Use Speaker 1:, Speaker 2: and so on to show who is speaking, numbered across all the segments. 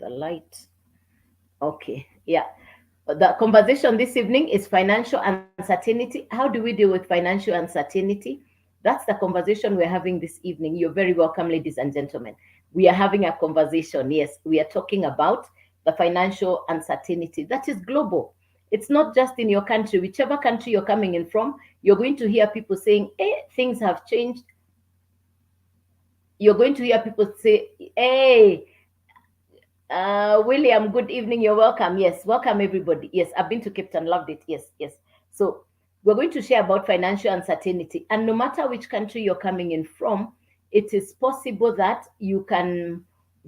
Speaker 1: the light. Okay, yeah. The conversation this evening is financial uncertainty. How do we deal with financial uncertainty? That's the conversation we're having this evening. You're very welcome, ladies and gentlemen. We are having a conversation. Yes, we are talking about the financial uncertainty that is global. It's not just in your country. Whichever country you're coming in from, you're going to hear people saying, hey, things have changed. You're going to hear people say, hey, William, good evening. You're welcome. Yes, welcome everybody. Yes, I've been to Cape Town, loved it. Yes, yes. So we're going to share about financial uncertainty, and no matter which country you're coming in from, it is possible that you can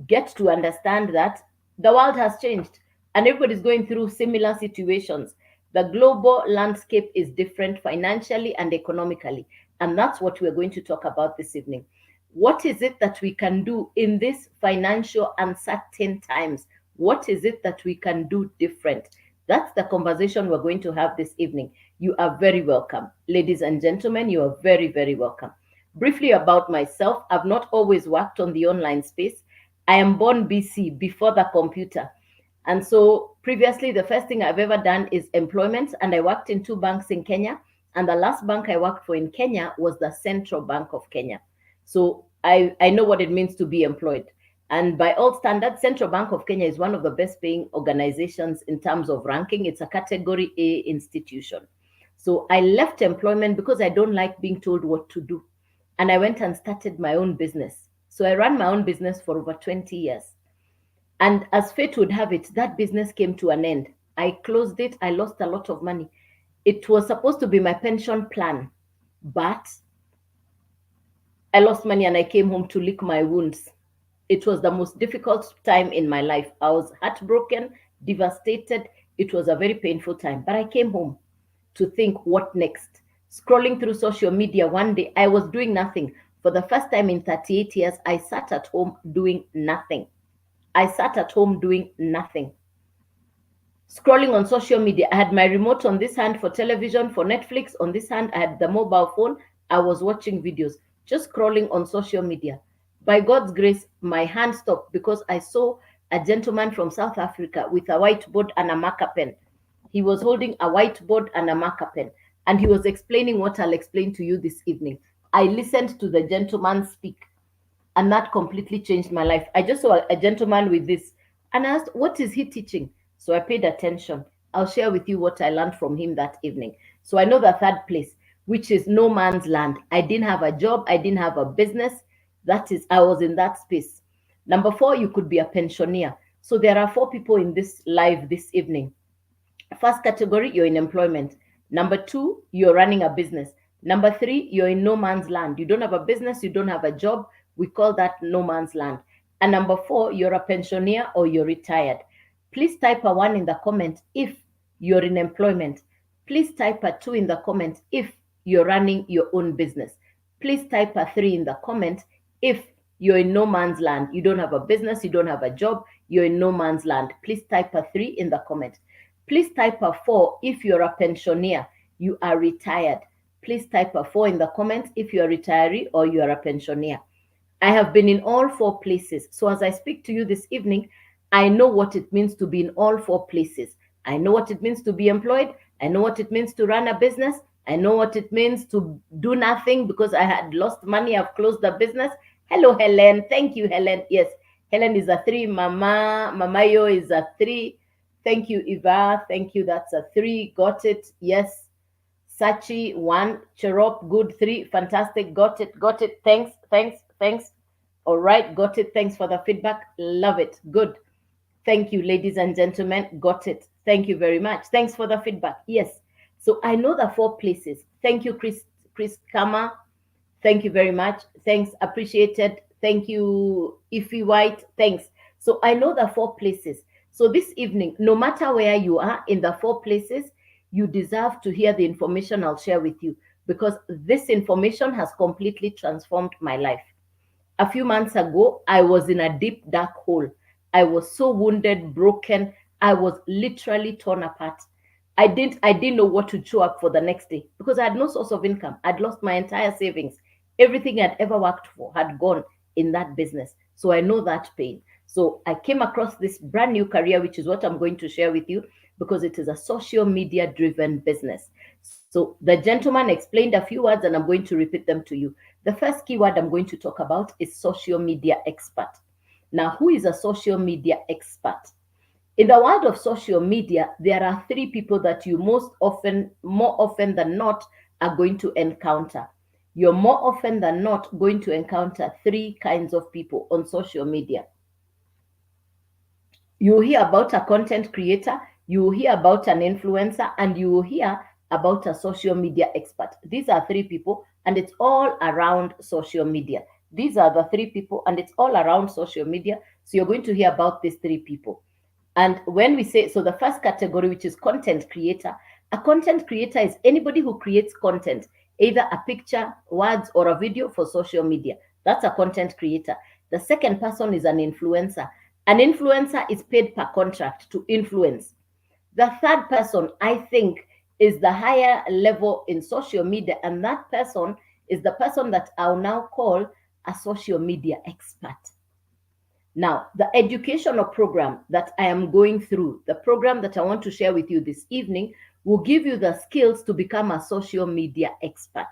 Speaker 1: get to understand that the world has changed, and everybody's going through similar situations. The global landscape is different financially and economically, and that's what we're going to talk about this evening. What is it that we can do in this financial uncertain times? What is it that we can do different? That's the conversation we're going to have this evening. You are very welcome. Ladies and gentlemen, you are very, very welcome. Briefly about myself, I've not always worked on the online space. I am born BC, before the computer. And so previously, the first thing I've ever done is employment, and I worked in two banks in Kenya. And the last bank I worked for in Kenya was the Central Bank of Kenya. So I know what it means to be employed. And by all standards, Central Bank of Kenya is one of the best paying organizations in terms of ranking. It's a category A institution. So I left employment because I don't like being told what to do. And I went and started my own business. So I ran my own business for over 20 years. And as fate would have it, that business came to an end. I closed it. I lost a lot of money. It was supposed to be my pension plan, but I lost money and I came home to lick my wounds. It was the most difficult time in my life. I was heartbroken, devastated. It was a very painful time. But I came home to think, what next? Scrolling through social media one day, I was doing nothing. For the first time in 38 years, I sat at home doing nothing. I sat at home doing nothing. Scrolling on social media, I had my remote on this hand for television, for Netflix. On this hand, I had the mobile phone. I was watching videos, just scrolling on social media. By God's grace, my hand stopped because I saw a gentleman from South Africa with a whiteboard and a marker pen. He was holding a whiteboard and a marker pen, and he was explaining what I'll explain to you this evening. I listened to the gentleman speak, and that completely changed my life. I just saw a gentleman with this, and I asked, what is he teaching? So I paid attention. I'll share with you what I learned from him that evening. So I know the third place, which is no man's land. I didn't have a job. I didn't have a business. That is, I was in that space. Number four, you could be a pensioner. So there are four people in this live this evening. First category, you're in employment. Number two, you're running a business. Number three, you're in no man's land. You don't have a business, you don't have a job. We call that no man's land. And number four, you're a pensioner or you're retired. Please type a one in the comment if you're in employment. Please type a two in the comment if you're running your own business. Please type a three in the comment if you're in no man's land. You don't have a business, you don't have a job, you're in no man's land. Please type a three in the comment. Please type a four if you're a pensioner, you are retired. Please type a four in the comments if you're a retiree or you are a pensioner. I have been in all four places. So as I speak to you this evening, I know what it means to be in all four places. I know what it means to be employed. I know what it means to run a business. I know what it means to do nothing because I had lost money. I've closed the business. Hello, Helen. Thank you, Helen. Yes, Helen is a three. Mamayo is a three. Thank you, Eva. Thank you. That's a three. Got it. Yes. Sachi, one. Cherop, good. Three. Fantastic. Got it. Got it. Thanks. Thanks. Thanks. All right. Got it. Thanks for the feedback. Love it. Good. Thank you, ladies and gentlemen. Got it. Thank you very much. Thanks for the feedback. Yes. So I know the four places. Thank you, Chris Kama. Thank you very much. Thanks. Appreciated. Thank you, Ify White. Thanks. So I know the four places. So this evening, no matter where you are in the four places, you deserve to hear the information I'll share with you because this information has completely transformed my life. A few months ago, I was in a deep, dark hole. I was so wounded, broken. I was literally torn apart. I didn't know what to show up for the next day because I had no source of income. I'd lost my entire savings. Everything I'd ever worked for had gone in that business. So I know that pain. So I came across this brand new career, which is what I'm going to share with you, because it is a social media driven business. So the gentleman explained a few words and I'm going to repeat them to you. The first keyword I'm going to talk about is social media expert. Now, who is a social media expert? In the world of social media, there are three people that you more often than not, are going to encounter. You're more often than not going to encounter three kinds of people on social media. You will hear about a content creator, you will hear about an influencer, and you will hear about a social media expert. These are three people, and it's all around social media. These are the three people, and it's all around social media. So you're going to hear about these three people. And when we say, so the first category, which is content creator, a content creator is anybody who creates content, either a picture, words, or a video for social media. That's a content creator. The second person is an influencer. An influencer is paid per contract to influence. The third person, I think, is the higher level in social media, and that person is the person that I'll now call a social media expert. Now, the educational program that I am going through, the program that I want to share with you this evening, will give you the skills to become a social media expert.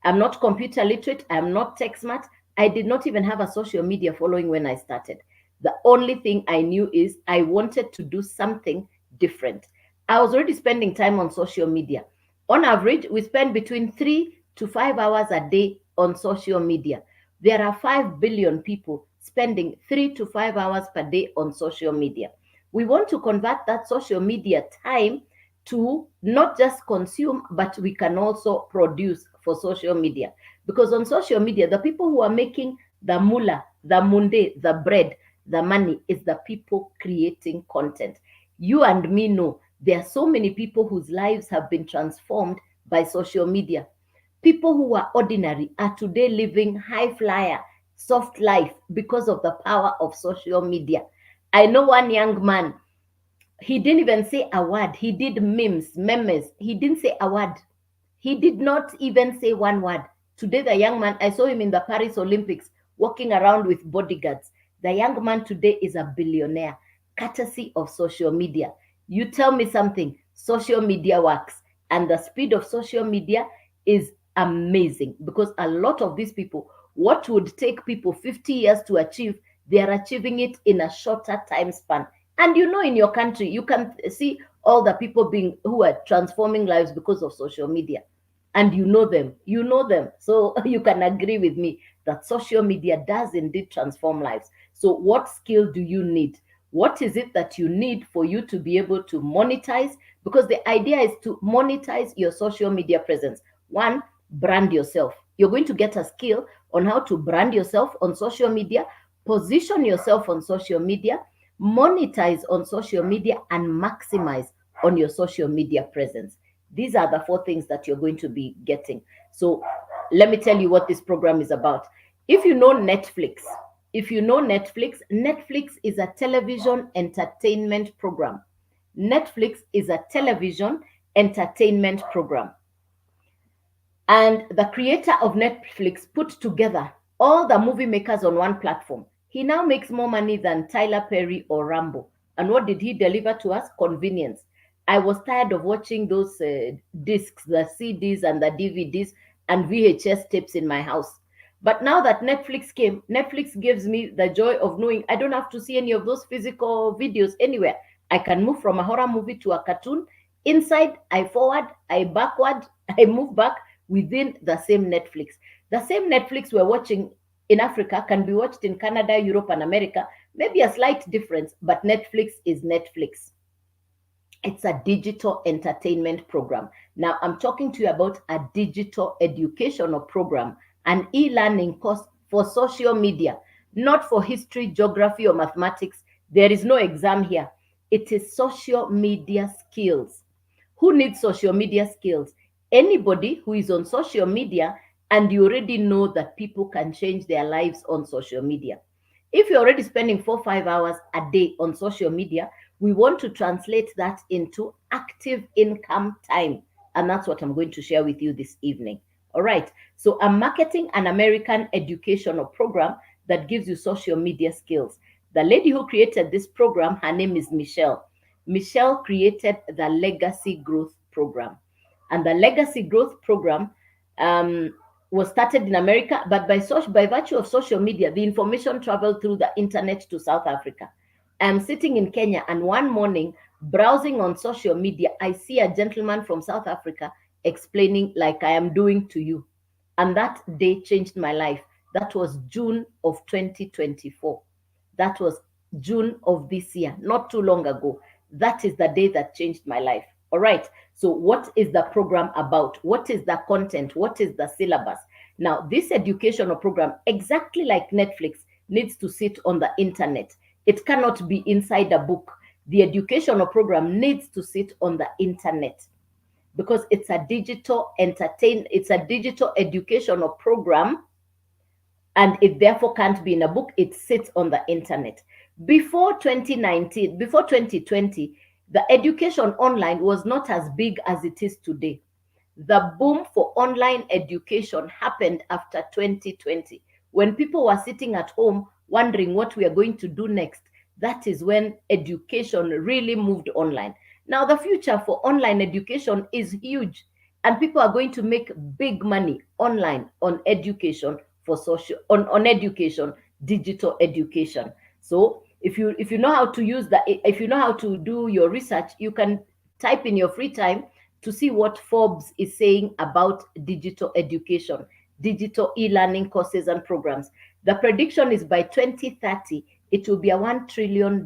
Speaker 1: I'm not computer literate. I'm not tech smart. I did not even have a social media following when I started. The only thing I knew is I wanted to do something different. I was already spending time on social media. On average, we spend between 3 to 5 hours a day on social media. There are 5 billion people spending 3 to 5 hours per day on social media. We want to convert that social media time to not just consume, but we can also produce for social media. Because on social media, the people who are making the mullah, the munde, the bread, the money is the people creating content. You and me know there are so many people whose lives have been transformed by social media. People who are ordinary are today living high flyer, soft life because of the power of social media. I know one young man, he didn't even say a word. He did memes. He didn't say a word. He did not even say one word. Today, the young man, I saw him in the Paris Olympics walking around with bodyguards. The young man today is a billionaire, courtesy of social media. You tell me something, social media works. And the speed of social media is amazing, because a lot of these people, what would take people 50 years to achieve, they are achieving it in a shorter time span. And you know, in your country, you can see all the people who are transforming lives because of social media. And you know them. So you can agree with me that social media does indeed transform lives. So what skill do you need? What is it that you need for you to be able to monetize? Because the idea is to monetize your social media presence. One, brand yourself. You're going to get a skill on how to brand yourself on social media, position yourself on social media, monetize on social media, and maximize on your social media presence. These are the four things that you're going to be getting. So let me tell you what this program is about. If you know Netflix, Netflix is a television entertainment program. Netflix is a television entertainment program. And the creator of Netflix put together all the movie makers on one platform. He now makes more money than Tyler Perry or Rambo. And what did he deliver to us? Convenience. I was tired of watching those discs, the CDs and the DVDs and VHS tapes in my house. But now that Netflix came, Netflix gives me the joy of knowing I don't have to see any of those physical videos anywhere. I can move from a horror movie to a cartoon. Inside, I forward, I backward, I move back within the same Netflix. The same Netflix we're watching in Africa can be watched in Canada, Europe, and America. Maybe a slight difference, but Netflix is Netflix. It's a digital entertainment program. Now, I'm talking to you about a digital educational program, an e-learning course for social media, not for history, geography, or mathematics. There is no exam here. It is social media skills. Who needs social media skills? Anybody who is on social media and you already know that people can change their lives on social media. If you're already spending 4-5 hours a day on social media, we want to translate that into active income time. And that's what I'm going to share with you this evening. All right. So I'm marketing an American educational program that gives you social media skills. The lady who created this program, her name is Michelle. Michelle created the Legacy Growth Program. And the Legacy Growth Program was started in America, but by virtue of social media, the information traveled through the internet to South Africa. I'm sitting in Kenya, and one morning, browsing on social media, I see a gentleman from South Africa explaining like I am doing to you. And that day changed my life. That was June of 2024. That was June of this year, not too long ago. That is the day that changed my life. All right. So what is the program about? What is the content? What is the syllabus? Now, this educational program, exactly like Netflix, needs to sit on the internet. It cannot be inside a book. The educational program needs to sit on the internet because it's a digital educational program, and it therefore can't be in a book. It sits on the internet. Before 2019, before 2020, the education online was not as big as it is today. The boom for online education happened after 2020. When people were sitting at home wondering what we are going to do next, that is when education really moved online. Now, the future for online education is huge, and people are going to make big money online on education for on education, digital education. So if you know how to use if you know how to do your research, you can type in your free time to see what Forbes is saying about digital education, digital e-learning courses and programs. The prediction is by 2030, it will be a $1 trillion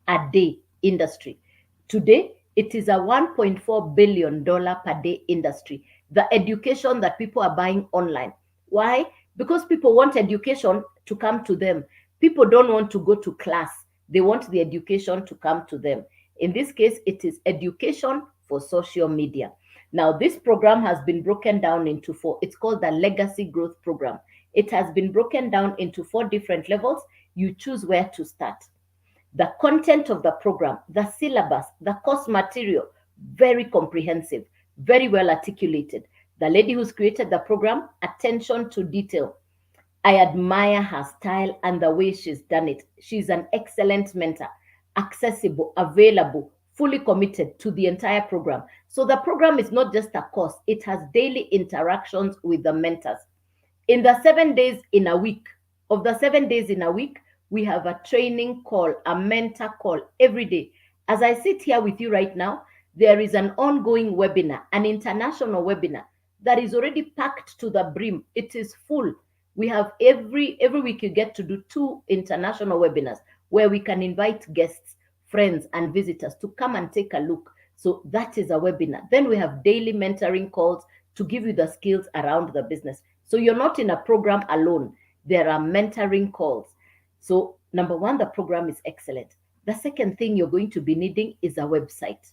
Speaker 1: a day industry. Today, it is a $1.4 billion per day industry. The education that people are buying online. Why? Because people want education to come to them. People don't want to go to class. They want the education to come to them. In this case, it is education for social media. Now, this program has been broken down into four. It's called the Legacy Growth Program. It has been broken down into 4 different levels. You choose where to start. The content of the program, the syllabus, the course material, very comprehensive, very well articulated. The lady who's created the program, attention to detail. I admire her style and the way she's done it. She's an excellent mentor, accessible, available, fully committed to the entire program. So the program is not just a course, it has daily interactions with the mentors. In the 7 days in a week, of the 7 days in a week, we have a training call, a mentor call every day. As I sit here with you right now, there is an ongoing webinar, an international webinar that is already packed to the brim. It is full. We have every week you get to do 2 international webinars where we can invite guests, friends, and visitors to come and take a look. So that is a webinar. Then we have daily mentoring calls to give you the skills around the business. So you're not in a program alone. There are mentoring calls. So number 1, the program is excellent. The second thing you're going to be needing is a website.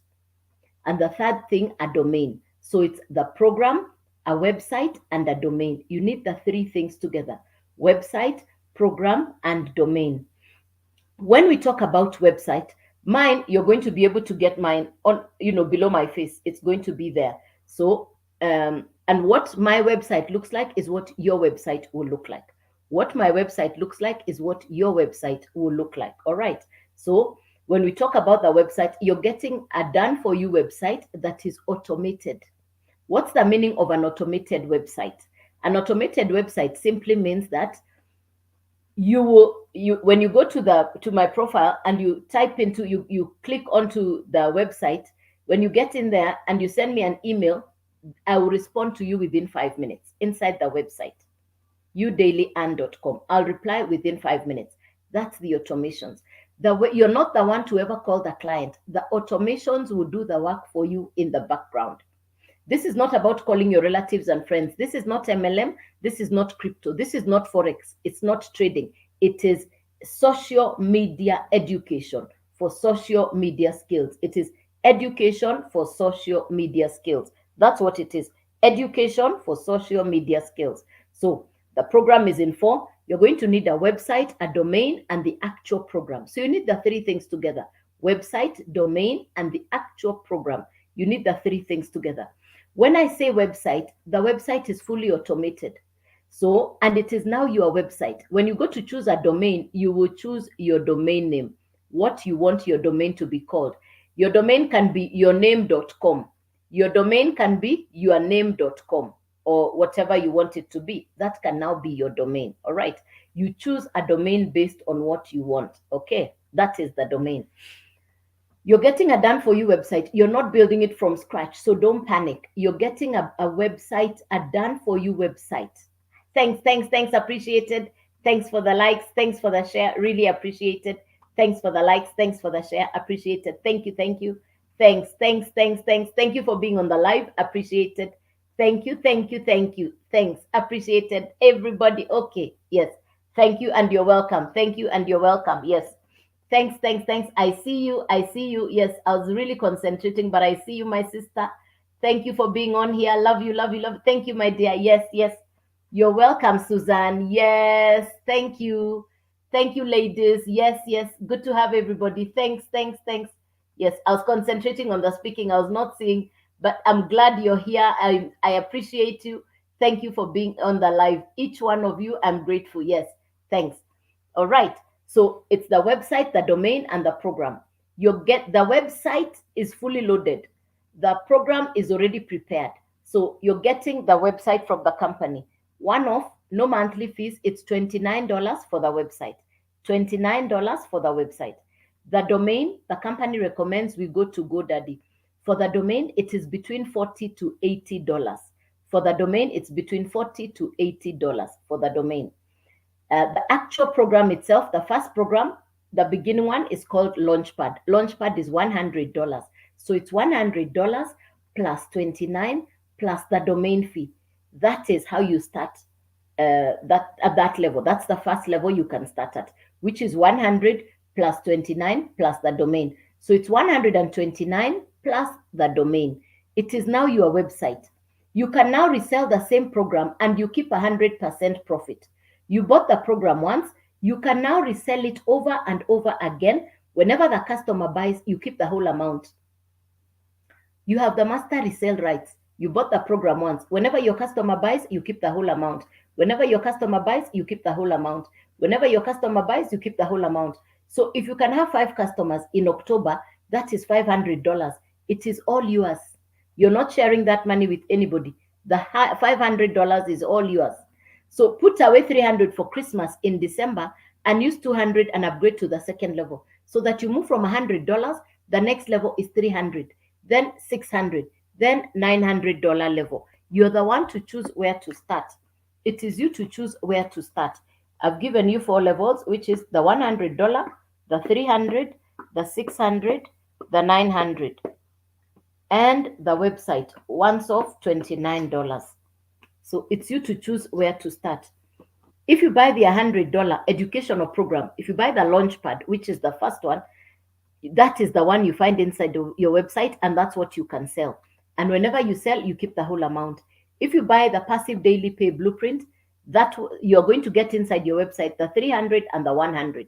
Speaker 1: And the third thing, a domain. So it's the program, a website, and a domain. You need the 3 things together: website, program, and domain. When we talk about website, mine, you're going to be able to get mine on, below my face. It's going to be there. So, and what my website looks like is what your website will look like. What my website looks like is what your website will look like. All right. So when we talk about the website, you're getting a done-for-you website that is automated. What's the meaning of an automated website? An automated website simply means that when you go to my profile and you type into, you click onto the website, when you get in there and you send me an email, I will respond to you within 5 minutes inside the website, udailyand.com. I'll reply within 5 minutes. That's the automations. You're not the one to ever call the client. The automations will do the work for you in the background. This is not about calling your relatives and friends. This is not MLM. This is not crypto. This is not Forex. It's not trading. It is social media education for social media skills. It is education for social media skills. That's what it is. Education for social media skills. So the program is in 4. You're going to need a website, a domain, and the actual program. So you need the 3 things together: website, domain, and the actual program. You need the 3 things together. When I say website, the website is fully automated. So, and it is now your website. When you go to choose a domain, you will choose your domain name, what you want your domain to be called. Your domain can be yourname.com. Your domain can be yourname.com or whatever you want it to be. That can now be your domain. All right. You choose a domain based on what you want. Okay. That is the domain. You're getting a done for you website. You're not building it from scratch. So don't panic. You're getting a website, a done for you website. Thanks. Appreciated. Thanks for the likes. Thanks for the share. Really appreciated. Thanks for the likes. Thanks for the share. Appreciated. Thank you. Thanks. Thank you for being on the live. Appreciated. Thank you. Thanks. Appreciated. Everybody. Okay. Yes. Thank you and you're welcome. Thank you and you're welcome. Yes. Thanks. I see you. Yes, I was really concentrating, but I see you, my sister. Thank you for being on here. Love you. Thank you, my dear. Yes. You're welcome, Suzanne. Yes. Thank you, ladies. Yes. Good to have everybody. Thanks. Yes, I was concentrating on the speaking. I was not seeing, but I'm glad you're here. I appreciate you. Thank you for being on the live. Each one of you, I'm grateful. Yes. Thanks. All right. So it's the website, the domain, and the program. The website is fully loaded. The program is already prepared. So you're getting the website from the company. One-off, no monthly fees. It's $29 for the website. $29 for the website. The domain, the company recommends we go to GoDaddy. For the domain, it is between $40 to $80. For the domain, it's between $40 to $80 for the domain. The actual program itself, the first program, the beginning one is called Launchpad. Launchpad is $100. So it's $100 plus $29 plus the domain fee. That is how you start that at that level. That's the first level you can start at, which is 100 plus 29 plus the domain. So it's 129 plus the domain. It is now your website. You can now resell the same program and you keep 100% profit. You bought the program once, you can now resell it over and over again. Whenever the customer buys, you keep the whole amount. You have the master resale rights. You bought the program once. Whenever your customer buys, you keep the whole amount. Whenever your customer buys, you keep the whole amount. Whenever your customer buys, you keep the whole amount. So if you can have 5 customers in October, that is $500. It is all yours. You're not sharing that money with anybody. The $500 is all yours. So put away 300 for Christmas in December and use 200 and upgrade to the second level so that you move from $100. The next level is 300, then 600, then $900 level. You're the one to choose where to start. It is you to choose where to start. I've given you 4 levels, which is the $100, the 300, the 600, the 900, and the website once off $29. So it's you to choose where to start. If you buy the $100 educational program, if you buy the Launchpad, which is the first one, that is the one you find inside your website, and that's what you can sell. And whenever you sell, you keep the whole amount. If you buy the passive daily pay blueprint, that you're going to get inside your website, the 300 and the 100.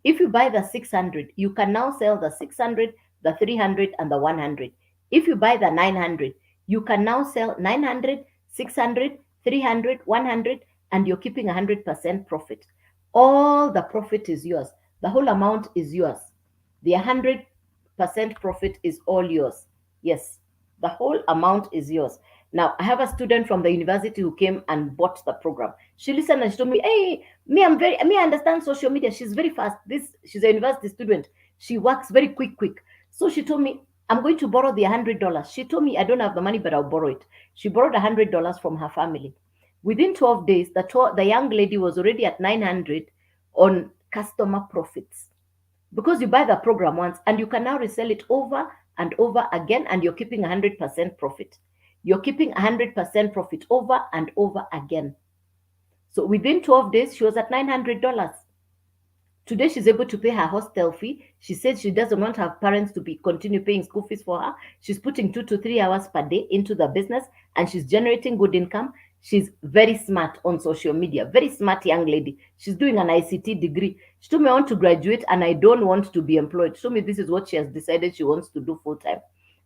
Speaker 1: If you buy the 600, you can now sell the 600, the 300, and the 100. If you buy the 900, you can now sell 900, 600, 300, 100, and you're keeping 100% profit. All the profit is yours. The whole amount is yours. The 100% profit is all yours. Yes, the whole amount is yours. Now, I have a student from the university who came and bought the program. She listened and she told me, hey, I understand social media. She's very fast. She's a university student. She works very quick. So she told me, I'm going to borrow the $100. She told me, I don't have the money, but I'll borrow it. She borrowed $100 from her family. Within 12 days, the young lady was already at 900 on customer profits. Because you buy the program once and you can now resell it over and over again, and you're keeping 100% profit. You're keeping 100% profit over and over again. So within 12 days, she was at $900. Today, she's able to pay her hostel fee. She said she doesn't want her parents to continue paying school fees for her. She's putting 2 to 3 hours per day into the business, and she's generating good income. She's very smart on social media, very smart young lady. She's doing an ICT degree. She told me, I want to graduate and I don't want to be employed. She told me this is what she has decided she wants to do full time.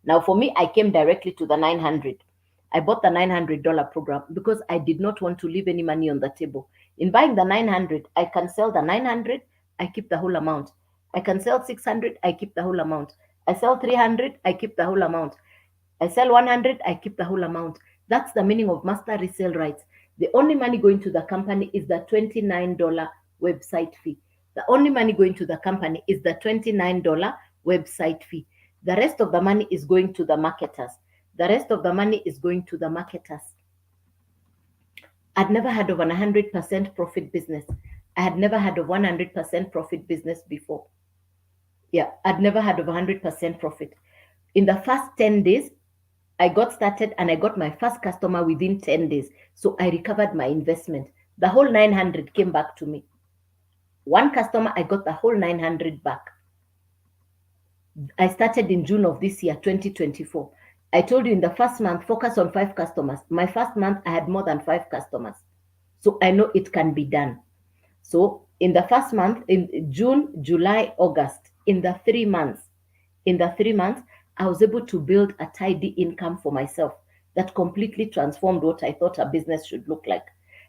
Speaker 1: Now, for me, I came directly to the 900. I bought the $900 program because I did not want to leave any money on the table. In buying the 900, I can sell the 900, I keep the whole amount. I can sell 600, I keep the whole amount. I sell 300, I keep the whole amount. I sell 100, I keep the whole amount. That's the meaning of master resale rights. The only money going to the company is the $29 website fee. The only money going to the company is the $29 website fee. The rest of the money is going to the marketers. The rest of the money is going to the marketers. I'd never had of an 100% profit business. I had never had of 100% profit business before. Yeah, I'd never had of 100% profit. In the first 10 days, I got started and I got my first customer within 10 days. So I recovered my investment. The whole 900 came back to me. One customer, I got the whole 900 back. I started in June of this year, 2024. I told you in the first month, focus on 5 customers. My first month, I had more than 5 customers. So I know it can be done. So in the first month, in June, July, August, in the 3 months, I was able to build a tidy income for myself that completely transformed what I thought a business should look like.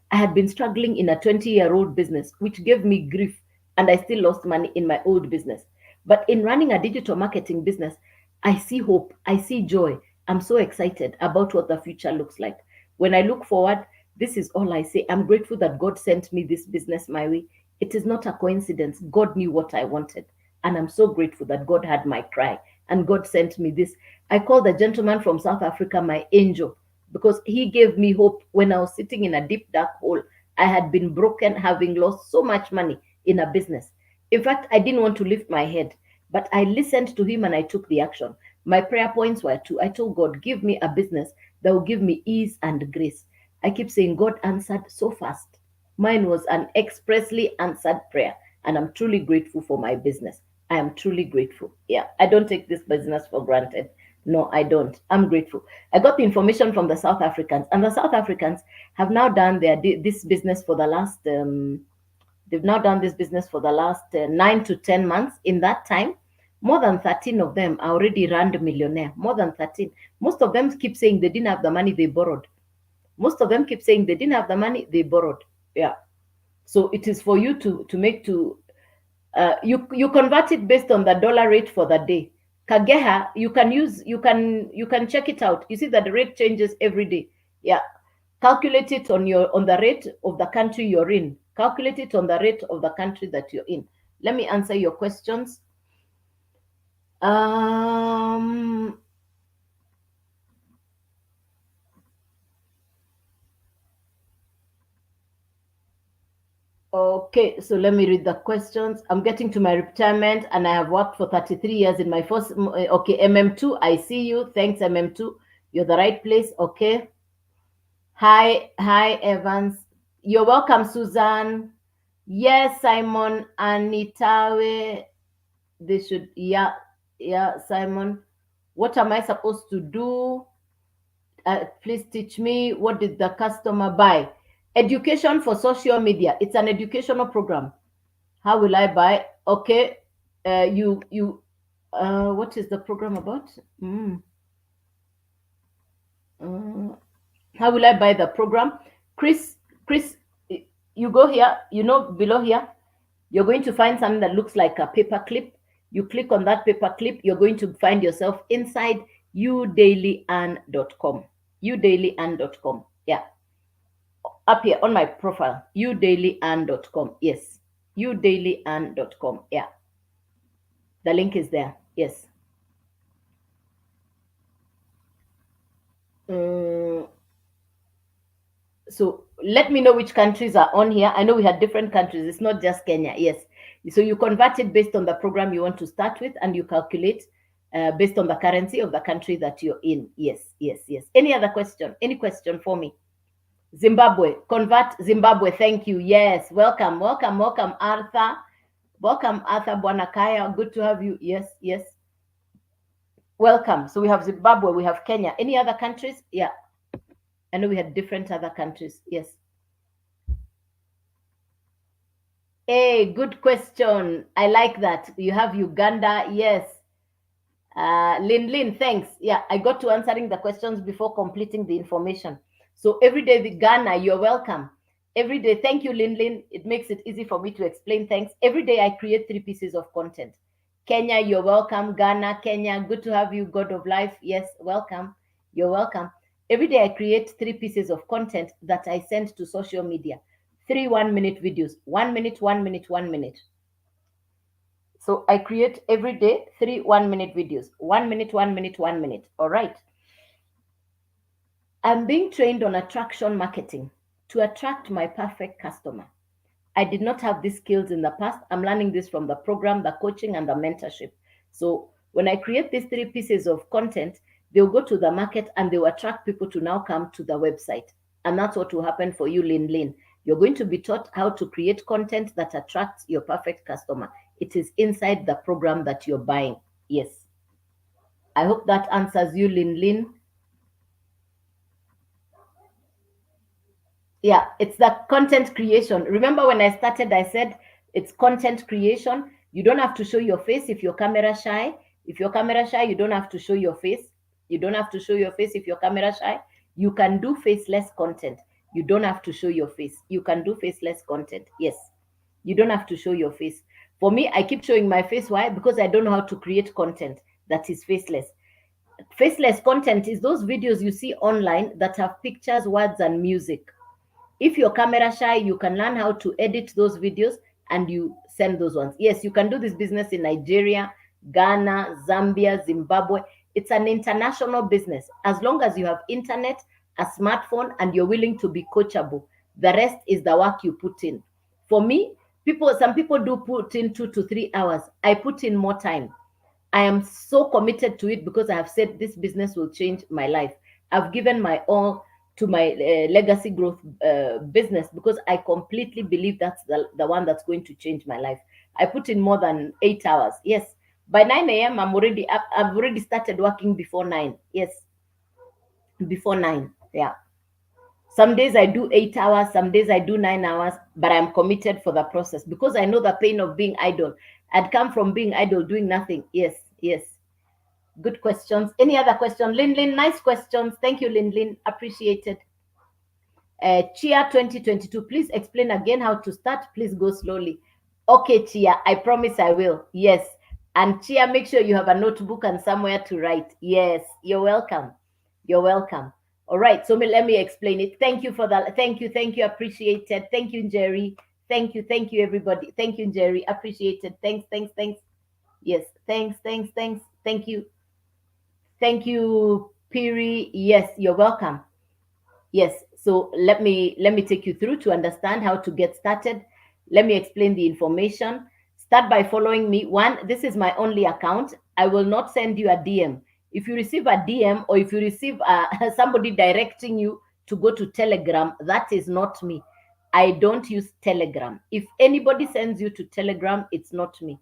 Speaker 1: I had been struggling in a 20-year-old business, which gave me grief, and I still lost money in my old business. But in running a digital marketing business, I see hope, I see joy. I'm so excited about what the future looks like. When I look forward, this is all I say. I'm grateful that God sent me this business my way. It is not a coincidence. God knew what I wanted. And I'm so grateful that God had my cry and God sent me this. I call the gentleman from South Africa my angel because he gave me hope when I was sitting in a deep, dark hole. I had been broken, having lost so much money in a business. In fact, I didn't want to lift my head, but I listened to him and I took the action. My prayer points were 2. I told God, give me a business that will give me ease and grace. I keep saying, God answered so fast. Mine was an expressly answered prayer, and I'm truly grateful for my business. I am truly grateful. Yeah, I don't take this business for granted. No, I don't. I'm grateful. I got the information from the South Africans, and the South Africans have now done this business for the last. They've now done this business for the last 9 to 10 months. In that time, more than 13 of them are already rand millionaire. More than 13. Most of them keep saying they didn't have the money, they borrowed. Most of them keep saying they didn't have the money, they borrowed. Yeah. So it is for you you convert it based on the dollar rate for the day. Kageha, you can check it out. You see that the rate changes every day. Yeah. Calculate it on the rate of the country you're in. Calculate it on the rate of the country that you're in. Let me answer your questions. Okay, so let me read the questions. I'm getting to my retirement and I have worked for 33 years in my first. Okay, MM2, I see you. Thanks, MM2. You're the right place. Okay. Hi, Evans. You're welcome, Susan. Yes, Simon, Anitawe. They should, yeah, Simon. What am I supposed to do? Please teach me. What did the customer buy? Education for social media. It's an educational program. How will I buy? Okay. What is the program about? How will I buy the program? Chris, you go here, below here, you're going to find something that looks like a paper clip. You click on that paper clip, you're going to find yourself inside udailyearn.com. udailyearn.com. Yeah. Up here on my profile, udailyearn.com. Yes. udailyearn.com. Yeah. The link is there. Yes. So let me know which countries are on here. I know we had different countries. It's not just Kenya. Yes. So you convert it based on the program you want to start with, and you calculate based on the currency of the country that you're in. Yes. Any other question? Any question for me? Zimbabwe. Convert Zimbabwe. Thank you. Yes. Welcome, Arthur. Welcome, Arthur Bwanakaya. Good to have you. Yes. Welcome. So we have Zimbabwe. We have Kenya. Any other countries? Yeah. I know we had different other countries. Yes. Hey, good question. I like that. You have Uganda. Yes. Lin, thanks. Yeah, I got to answering the questions before completing the information. So every day, the Ghana, you're welcome. Every day, thank you, Lin. It makes it easy for me to explain. Thanks. Every day, I create 3 pieces of content. Kenya, you're welcome. Ghana, Kenya, good to have you. God of Life, yes, welcome. You're welcome. Every day, I create 3 pieces of content that I send to social media. 3 1 minute videos. 1 minute, 1 minute, 1 minute. So I create every day 3 1 minute videos. 1 minute, 1 minute, 1 minute. All right. I'm being trained on attraction marketing to attract my perfect customer. I did not have these skills in the past. I'm learning this from the program, the coaching, and the mentorship. So when I create these 3 pieces of content, they'll go to the market and they'll attract people to now come to the website. And that's what will happen for you, Lin. You're going to be taught how to create content that attracts your perfect customer. It is inside the program that you're buying. Yes. I hope that answers you, Lin. Yeah, it's the content creation. Remember when I started, I said it's content creation. You don't have to show your face if you're camera shy. If you're camera shy, you don't have to show your face. You don't have to show your face if you're camera shy. You can do faceless content. You don't have to show your face. You can do faceless content. Yes. You don't have to show your face. For me, I keep showing my face. Why? Because I don't know how to create content that is faceless. Faceless content is those videos you see online that have pictures, words, and music. If you're camera shy, you can learn how to edit those videos and you send those ones. Yes, you can do this business in Nigeria, Ghana, Zambia, Zimbabwe. It's an international business. As long as you have internet, a smartphone, and you're willing to be coachable, the rest is the work you put in. For me, some people do put in 2 to 3 hours. I put in more time. I am so committed to it because I have said this business will change my life. I've given my all to my legacy growth business because I completely believe that's the one that's going to change my life. I put in more than 8 hours. Yes. By 9 a.m., I'm already up. I've already started working before 9. Yes. Before 9. Yeah. Some days I do 8 hours, some days I do 9 hours, but I'm committed for the process because I know the pain of being idle. I'd come from being idle, doing nothing. Yes, yes. Good questions. Any other question? Lin, nice questions. Thank you, Lin. Appreciated. Chia 2022, please explain again how to start. Please go slowly. Okay, Chia, I promise I will. Yes. And Chia, make sure you have a notebook and somewhere to write. Yes, you're welcome. You're welcome. All right, so let me explain it. Thank you for that. Thank you. Appreciated. Thank you, Jerry. Thank you, everybody. Thank you, Jerry. Appreciated. Thanks. Yes, thanks. Thank you. Thank you, Piri. Yes, you're welcome. Yes, so let me take you through to understand how to get started. Let me explain the information. Start by following me. One, this is my only account. I will not send you a DM. If you receive a DM or if you receive somebody directing you to go to Telegram, that is not me. I don't use Telegram. If anybody sends you to Telegram, it's not me.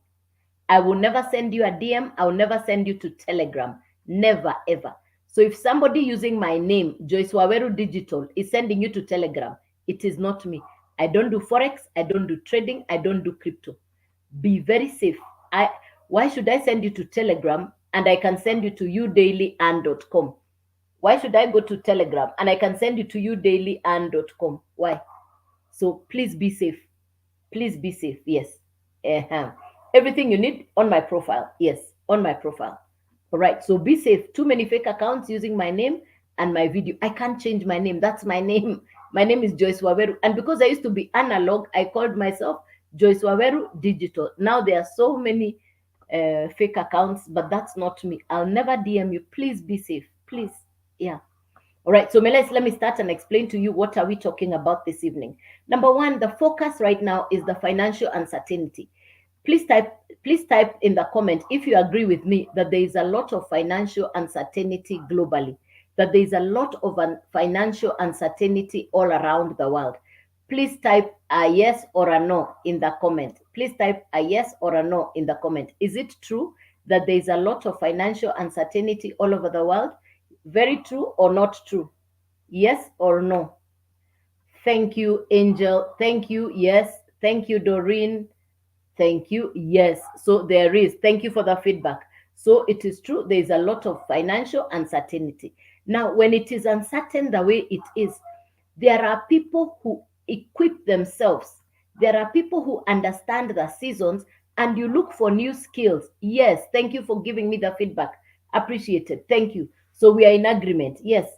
Speaker 1: I will never send you a DM. I will never send you to Telegram. Never, ever. So if somebody using my name, Joyce Waweru Digital, is sending you to Telegram, it is not me. I don't do Forex. I don't do trading. I don't do crypto. Be very safe. Why should I send you to Telegram and I can send you to udailyand.com? Why should I go to Telegram and I can send you to udailyand.com? Why? So please be safe. Please be safe. Yes. Everything you need on my profile. Yes, on my profile. All right. So be safe. Too many fake accounts using my name and my video. I can't change my name. That's my name. My name is Joyce Waweru. And because I used to be analog, I called myself Joyce Waweru Digital. Now there are so many fake accounts, but that's not me. I'll never DM you. Please be safe. Please. Yeah. All right, so let me start and explain to you what are we talking about this evening. Number one, the focus right now is the financial uncertainty. Please type in the comment if you agree with me that there is a lot of financial uncertainty globally, that there is a lot of financial uncertainty all around the world. Please type a yes or a no in the comment. Please type a yes or a no in the comment. Is it true that there is a lot of financial uncertainty all over the world? Very true or not true? Yes or no? Thank you, Angel. Thank you. Yes. Thank you, Doreen. Thank you. Yes. So there is. Thank you for the feedback. So it is true, there is a lot of financial uncertainty. Now, when it is uncertain the way it is, there are people who equip themselves. There are people who understand the seasons, and you look for new skills. Yes, thank you for giving me the feedback. Appreciated. Thank you. So we are in agreement. Yes.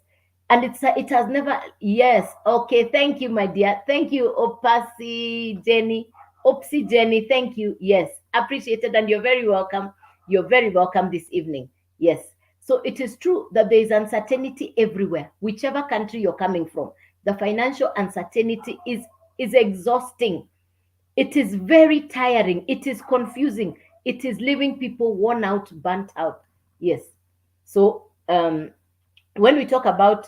Speaker 1: And it has never, yes. Okay. Thank you, my dear. Thank you, Opasi Jenny. Opsi Jenny. Thank you. Yes. Appreciated. And you're very welcome. You're very welcome this evening. Yes. So it is true that there is uncertainty everywhere, whichever country you're coming from. The financial uncertainty is exhausting. It is very tiring. It is confusing. It is leaving people worn out, burnt out. Yes. So when we talk about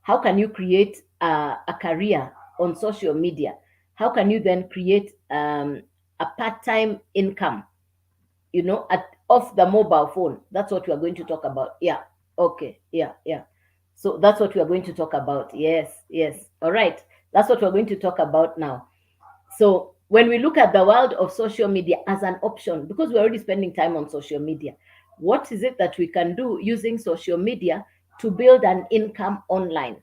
Speaker 1: how can you create a career on social media, how can you then create a part-time income, off the mobile phone? That's what we are going to talk about. Yeah. Okay. Yeah. Yeah. So that's what we are going to talk about. Yes. Yes. All right. That's what we're going to talk about now. So when we look at the world of social media as an option, because we're already spending time on social media, what is it that we can do using social media to build an income online?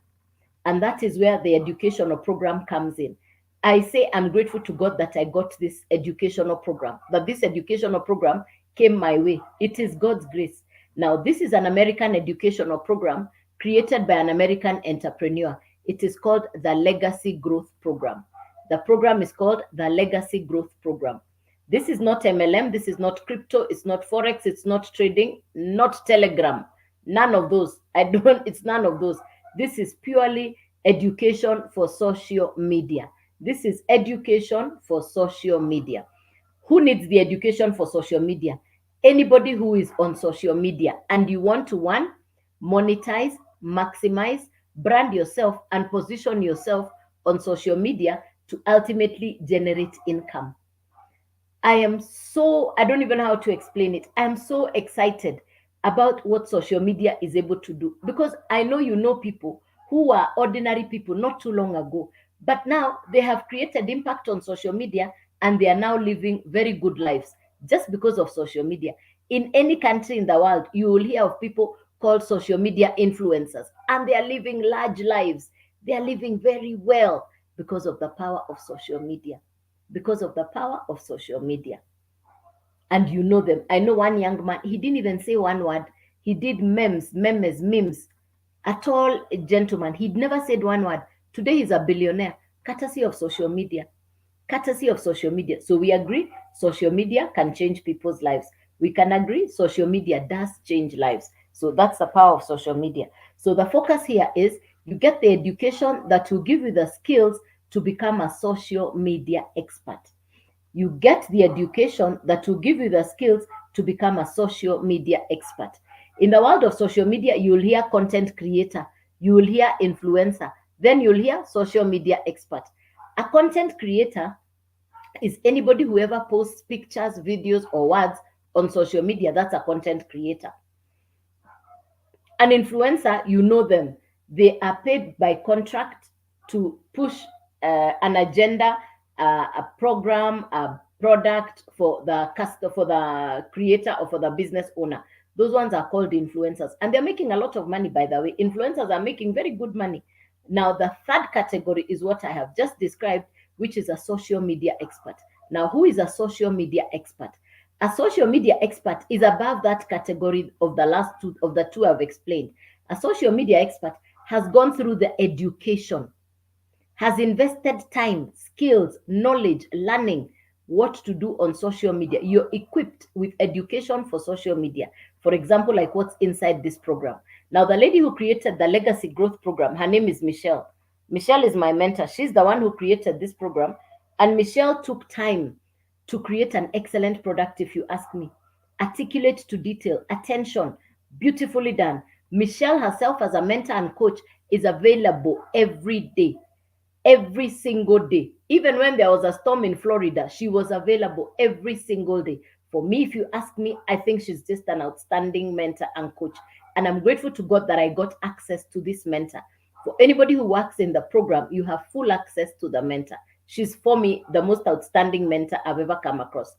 Speaker 1: And that is where the educational program comes in. I say I'm grateful to God that I got this educational program, that this educational program came my way. It is God's grace. Now, this is an American educational program created by an American entrepreneur. It is called the Legacy Growth Program. The program is called the Legacy Growth Program. This is not MLM, this is not crypto, it's not Forex, it's not trading, not Telegram. None of those. It's none of those. This is purely education for social media. This is education for social media. Who needs the education for social media? Anybody who is on social media and you want to, one, monetize, maximize, brand yourself, and position yourself on social media to ultimately generate income. I don't even know how to explain it. I am so excited about what social media is able to do, because I know people who are ordinary people not too long ago, but now they have created impact on social media and they are now living very good lives just because of social media. In any country in the world, you will hear of people called social media influencers, and they are living large lives. They are living very well because of the power of social media. Because of the power of social media. And you know them. I know one young man, he didn't even say one word. He did memes. A tall gentleman. He'd never said one word. Today he's a billionaire, courtesy of social media. Courtesy of social media. So we agree social media can change people's lives. We can agree social media does change lives. So that's the power of social media. So the focus here is you get the education that will give you the skills to become a social media expert. You get the education that will give you the skills to become a social media expert. In the world of social media, you will hear content creator, you will hear influencer, then you'll hear social media expert. A content creator is anybody who ever posts pictures, videos, or words on social media. That's a content creator. An influencer, you know them. They are paid by contract to push an agenda, a program, a product for the creator or for the business owner. Those ones are called influencers, and they're making a lot of money, by the way. Influencers are making very good money. Now, the third category is what I have just described, which is a social media expert. Now, who is a social media expert? A social media expert is above that category of the two I've explained. A social media expert has gone through the education, has invested time, skills, knowledge, learning what to do on social media. You're equipped with education for social media. For example, like what's inside this program. Now, the lady who created the Legacy Growth Program, her name is Michelle. Michelle is my mentor. She's the one who created this program. And Michelle took time to create an excellent product, if you ask me. Articulate to detail, attention, beautifully done. Michelle herself, as a mentor and coach, is available every day, every single day. Even when there was a storm in Florida, she was available every single day. For me, if you ask me, I think she's just an outstanding mentor and coach. And I'm grateful to God that I got access to this mentor. For anybody who works in the program, you have full access to the mentor. She's, for me, the most outstanding mentor I've ever come across.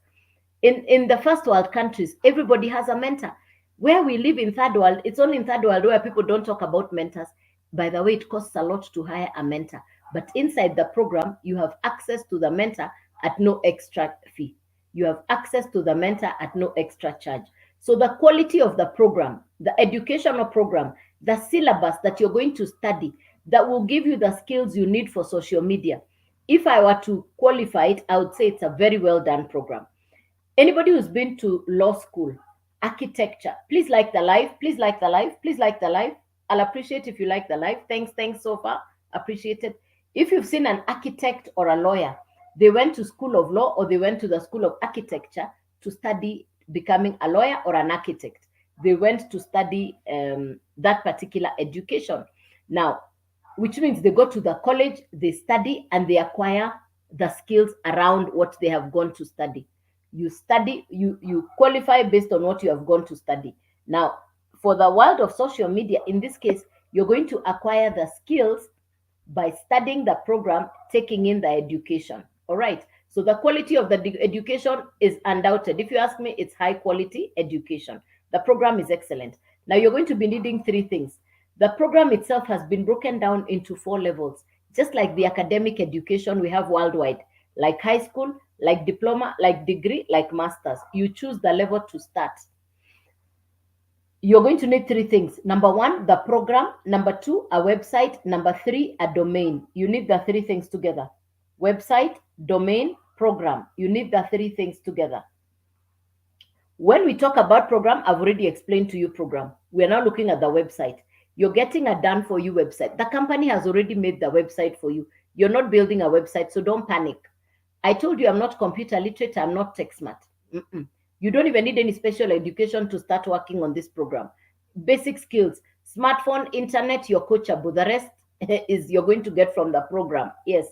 Speaker 1: In the first world countries, everybody has a mentor. Where we live in third world, it's only in third world where people don't talk about mentors. By the way, it costs a lot to hire a mentor, but inside the program, you have access to the mentor at no extra fee. You have access to the mentor at no extra charge. So the quality of the program, the educational program, the syllabus that you're going to study, that will give you the skills you need for social media. If I were to qualify it, I would say it's a very well done program. Anybody who's been to law school, architecture, please like the live, please like the live, please like the live. I'll appreciate if you like the live. Thanks so far. Appreciate it. If you've seen an architect or a lawyer, they went to school of law or they went to the school of architecture to study becoming a lawyer or an architect. They went to study that particular education. Now, which means they go to the college, they study, and they acquire the skills around what they have gone to study. You study, you qualify based on what you have gone to study. Now, for the world of social media, in this case, you're going to acquire the skills by studying the program, taking in the education. All right. So the quality of the education is undoubted. If you ask me, it's high quality education. The program is excellent. Now you're going to be needing three things. The program itself has been broken down into 4 levels, just like the academic education we have worldwide, like high school, like diploma, like degree, like masters. You choose the level to start. You're going to need 3 things. Number 1, the program. Number 2, a website. Number 3, a domain. You need the 3 things together. Website, domain, program. You need the 3 things together. When we talk about program, I've already explained to you program. We're now looking at the website. You're getting a done for you website. The company has already made the website for you. You're not building a website, so don't panic. I told you I'm not computer literate. I'm not tech smart. You don't even need any special education to start working on this program. Basic skills, smartphone, internet, you're coachable. The rest is you're going to get from the program. Yes.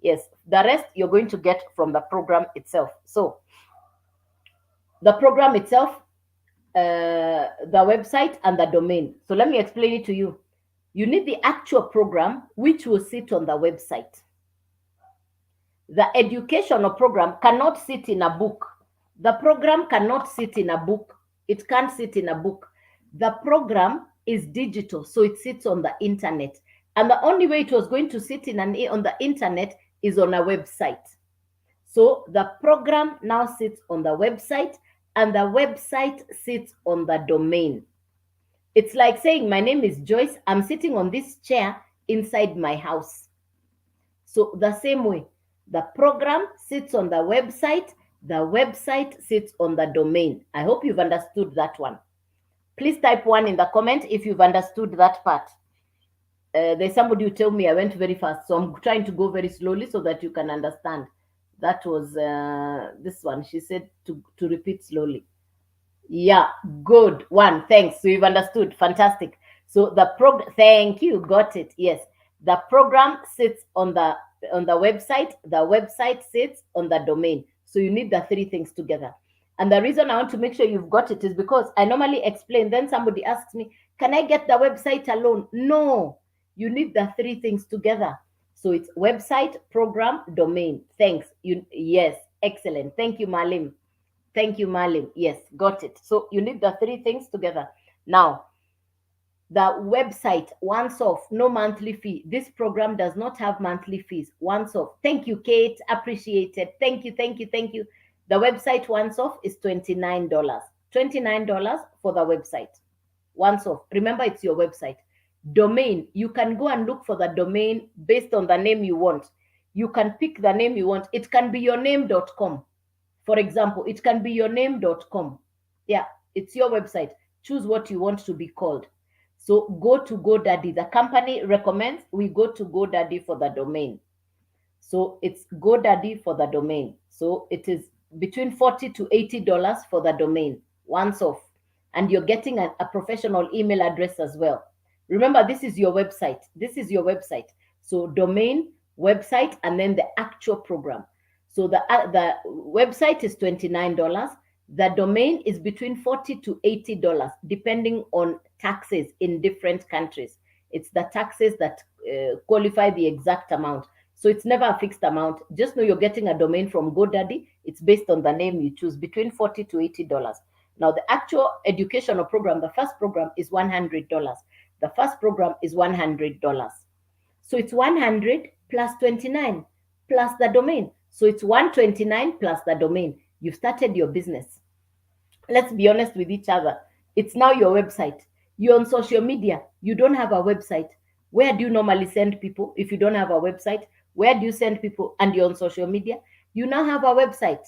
Speaker 1: The rest you're going to get from the program itself. So the program itself, the website, and the domain. So let me explain it to you. You need the actual program, which will sit on the website. The educational program cannot sit in a book. The program cannot sit in a book. It can't sit in a book. The program is digital, so it sits on the internet. And the only way it was going to sit on the internet is on a website. So the program now sits on the website, and the website sits on the domain. It's like saying, my name is Joyce. I'm sitting on this chair inside my house. So the same way, the program sits on the website sits on the domain. I hope you've understood that one. Please type 1 in the comment if you've understood that part. There's somebody who told me I went very fast, so I'm trying to go very slowly so that you can understand. That was this one. She said to repeat slowly. Yeah, good one. Thanks. So you've understood. Fantastic. So the program. Thank you. Got it. Yes, the program sits on the website. The website sits on the domain. So you need the 3 things together. And the reason I want to make sure you've got it is because I normally explain. Then somebody asks me, "Can I get the website alone?" No, you need the 3 things together. So it's website, program, domain. Thanks. Yes, excellent. Thank you, Malim. Thank you, Malim. Yes, got it. So you need the 3 things together. Now, the website, once off, no monthly fee. This program does not have monthly fees. Once off. Thank you, Kate. Appreciate it. Thank you. The website once off is $29. $29 for the website. Once off. Remember, it's your website. Domain, you can go and look for the domain based on the name you want. You can pick the name you want. It can be yourname.com. For example, it can be yourname.com. Yeah, it's your website. Choose what you want to be called. So go to GoDaddy. The company recommends we go to GoDaddy for the domain. So it's GoDaddy for the domain. So it is between $40 to $80 for the domain, once off. And you're getting a professional email address as well. Remember, this is your website. So domain, website, and then the actual program. So the website is $29. The domain is between $40 to $80, depending on taxes in different countries. It's the taxes that qualify the exact amount. So it's never a fixed amount. Just know you're getting a domain from GoDaddy. It's based on the name you choose, between $40 to $80. Now, the actual educational program, the first program is $100. The first program is $100. So it's 100 plus 29 plus the domain. So it's 129 plus the domain. You've started your business. Let's be honest with each other. It's now your website. You're on social media. You don't have a website. Where do you normally send people if you don't have a website? Where do you send people and you're on social media? You now have a website.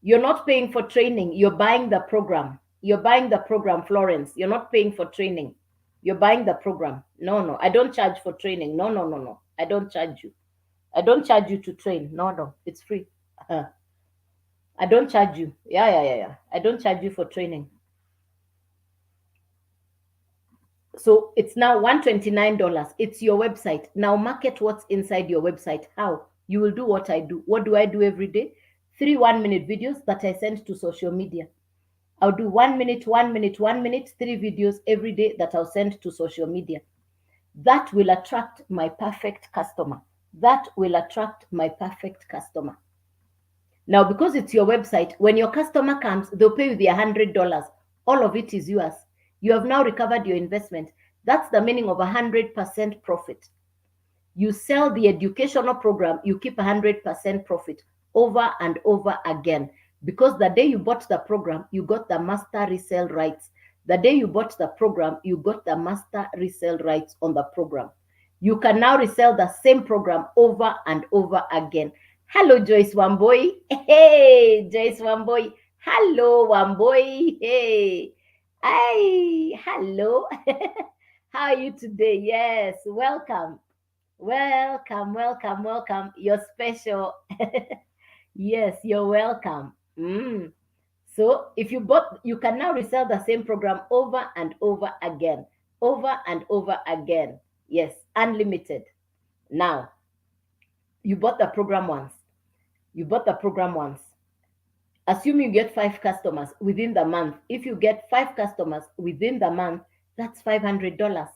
Speaker 1: You're not paying for training. You're buying the program. You're buying the program, Florence. You're not paying for training. You're buying the program. No, no. I don't charge for training. No, no, no, no. I don't charge you. I don't charge you to train. No, no. It's free. I don't charge you. Yeah. I don't charge you for training. So it's now $129. It's your website. Now market what's inside your website. How? You will do what I do. What do I do every day? 3 1-minute videos that I send to social media. I'll do 1 minute, 1 minute, 1 minute, 3 videos every day that I'll send to social media. That will attract my perfect customer. That will attract my perfect customer. Now, because it's your website, when your customer comes, they'll pay you the $100. All of it is yours. You have now recovered your investment. That's the meaning of 100% profit. You sell the educational program, you keep 100% profit over and over again. Because the day you bought the program, you got the master resale rights. The day you bought the program, you got the master resale rights on the program. You can now resell the same program over and over again. Hello, Joyce Wamboi. Hey, Joyce Wamboi. Hello, Wamboi. Hey. Hi. Hello. How are you today? Yes, welcome. Welcome. You're special. Yes, you're welcome. So if you bought, you can now resell the same program over and over again. Over and over again. Yes, unlimited. Now, you bought the program once. You bought the program once. Assume you get 5 customers within the month. If you get 5 customers within the month, that's $500.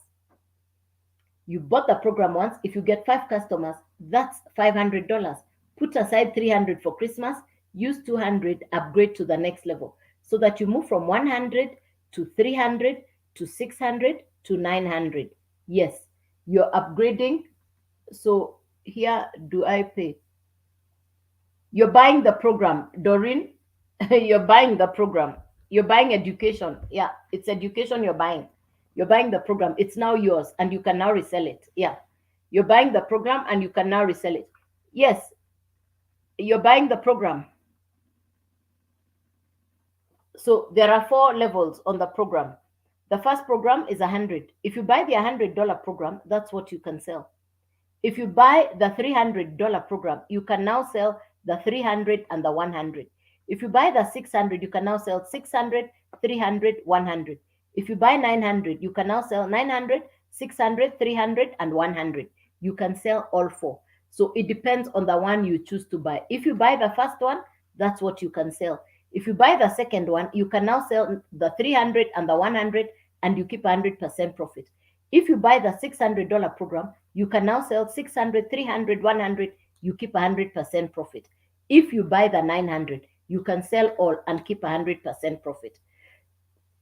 Speaker 1: You bought the program once. If you get 5 customers, that's $500. Put aside $300 for Christmas. Use $200, upgrade to the next level so that you move from $100 to $300 to $600 to $900. Yes, you're upgrading. So here do I pay? You're buying the program, Doreen. You're buying the program. You're buying education. Yeah, it's education you're buying. You're buying the program. It's now yours and you can now resell it. Yeah. You're buying the program and you can now resell it. Yes. You're buying the program. So there are 4 levels on the program. The first program is 100. If you buy the $100 program, that's what you can sell. If you buy the $300 program, you can now sell the 300 and the 100. If you buy the 600, you can now sell 600, 300, 100. If you buy 900, you can now sell 900, 600, 300, and 100. You can sell all 4. So it depends on the one you choose to buy. If you buy the first one, that's what you can sell. If you buy the second one, you can now sell the 300 and the 100, and you keep 100% profit. If you buy the $600 program, you can now sell 600, 300, 100, you keep 100% profit. If you buy the 900, you can sell all and keep 100% profit.